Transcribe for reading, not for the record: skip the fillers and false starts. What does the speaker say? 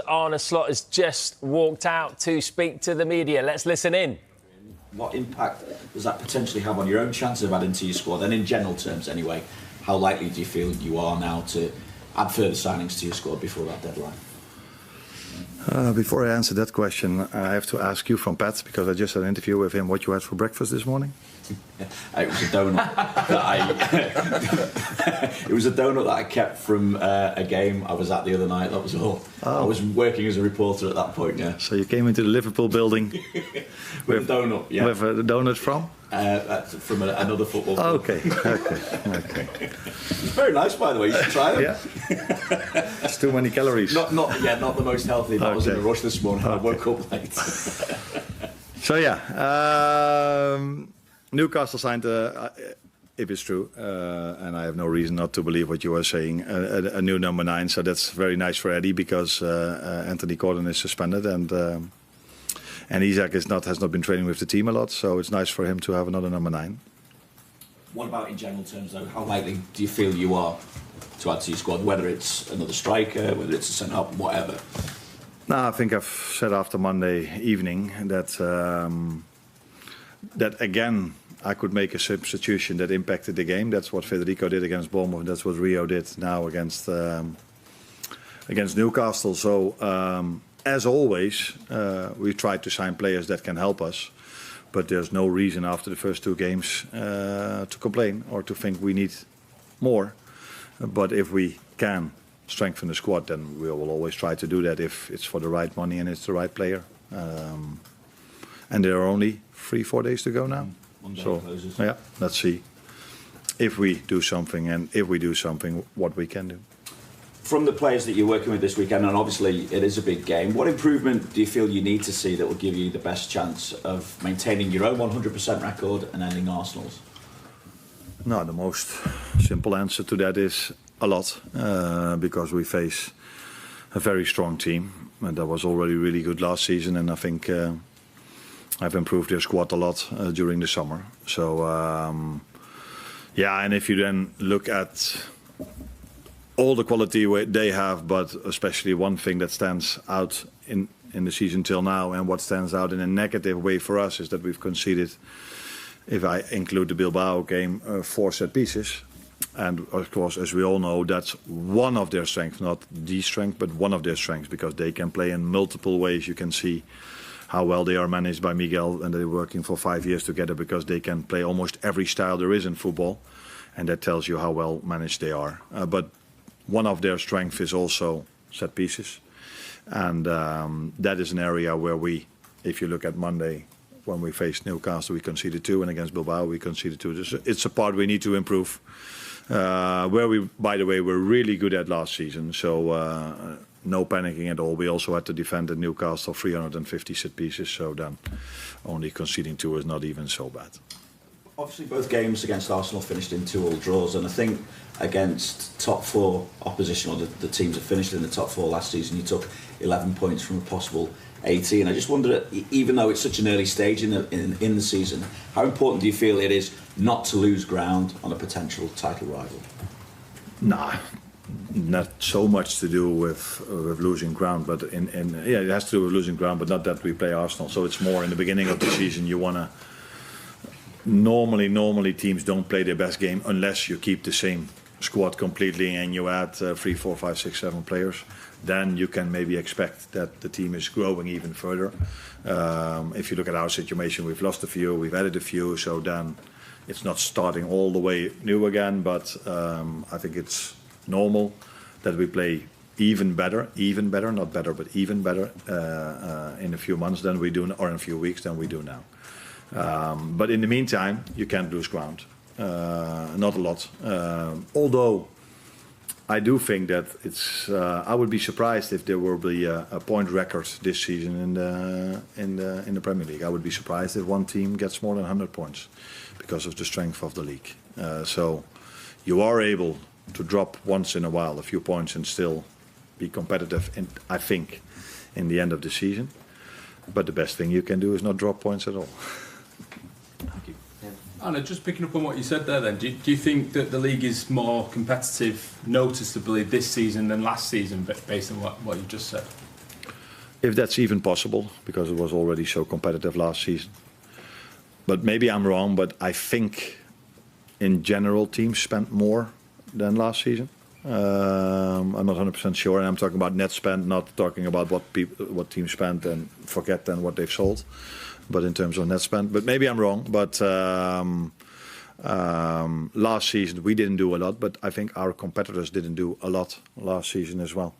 Arne Slot has just walked out to speak to the media. Let's listen in. What impact does that potentially have on your own chances of adding to your squad? And in general terms, anyway, how likely do you feel you are now to add further signings to your squad before that deadline? Before I answer that question, I have to ask you from Pat, because I just had an interview with him, what you had for breakfast this morning? It was a donut it was a donut that I kept from a game I was at the other night. That was all. I was working as a reporter at that point. Yeah. So you came into the Liverpool building with a donut. Yeah. With a donut from? From another football club. Okay. It's very nice, by the way. You should try it. Yeah. It's too many calories. Not the most healthy. I was in a rush this morning. I woke up late. So Newcastle signed, if it's true, and I have no reason not to believe what you are saying, a new number 9. So that's very nice for Eddie, because Anthony Gordon is suspended, and Isak has not been training with the team a lot. So it's nice for him to have another number 9. What about in general terms, though? How likely do you feel you are to add to your squad? Whether it's another striker, whether it's a centre-half, whatever. No, I think I've said after Monday evening that again I could make a substitution that impacted the game. That's what Federico did against Bournemouth. That's what Rio did now against Newcastle. So as always, we try to sign players that can help us. But there's no reason after the first 2 games to complain or to think we need more. But if we can strengthen the squad, then we will always try to do that if it's for the right money and it's the right player. And there are only 3-4 days to go now. So yeah, let's see if we do something, and if we do something, what we can do. From the players that you're working with this weekend, and obviously it is a big game, what improvement do you feel you need to see that will give you the best chance of maintaining your own 100% record and ending Arsenal's? No, the most simple answer to that is a lot, because we face a very strong team, and that was already really good last season, and I think I've improved their squad a lot during the summer. So and if you then look at all the quality they have, but especially one thing that stands out in the season till now, and what stands out in a negative way for us, is that we've conceded, if I include the Bilbao game, 4 set pieces. And of course, as we all know, that's one of their strengths, not the strength, but one of their strengths, because they can play in multiple ways. You can see how well they are managed by Miguel, and they're working for 5 years together, because they can play almost every style there is in football, and that tells you how well managed they are. But one of their strengths is also set pieces, and that is an area where we, if you look at Monday, when we faced Newcastle, we conceded 2, and against Bilbao we conceded 2. It's a part we need to improve, where we, by the way, were really good at last season. So no panicking at all. We also had to defend at Newcastle 350 set pieces, so then only conceding 2 is not even so bad. Obviously, both games against Arsenal finished in 2-2 draws, and I think against top 4 opposition, or the teams that finished in the top 4 last season, you took 11 points from a possible 18. I just wonder, even though it's such an early stage in the season, how important do you feel it is not to lose ground on a potential title rival? Nah, not so much to do with losing ground, but it has to do with losing ground, but not that we play Arsenal. So it's more in the beginning of the season you want to. Normally teams don't play their best game unless you keep the same squad completely and you add 3, 4, 5, 6, 7 players. Then you can maybe expect that the team is growing even further. If you look at our situation, we've lost a few, we've added a few, so then it's not starting all the way new again. But I think it's normal that we play even better, not better, but even better in a few months than we do, or in a few weeks than we do now. But in the meantime, you can't lose ground. Not a lot. Although I do think that it's. I would be surprised if there will be a point record this season in the Premier League. I would be surprised if one team gets more than 100 points because of the strength of the league. So you are able to drop once in a while a few points and still be competitive. I think in the end of the season. But the best thing you can do is not drop points at all. Thank you. Anna, just picking up on what you said there then, do you think that the league is more competitive noticeably this season than last season, based on what you just said? if that's even possible, because it was already so competitive last season. But maybe I'm wrong, but I think in general teams spent more than last season. I'm not 100% sure, and I'm talking about net spend, not talking about what teams spent and forget then what they've sold, but in terms of net spend. But maybe I'm wrong, but last season we didn't do a lot, but I think our competitors didn't do a lot last season as well.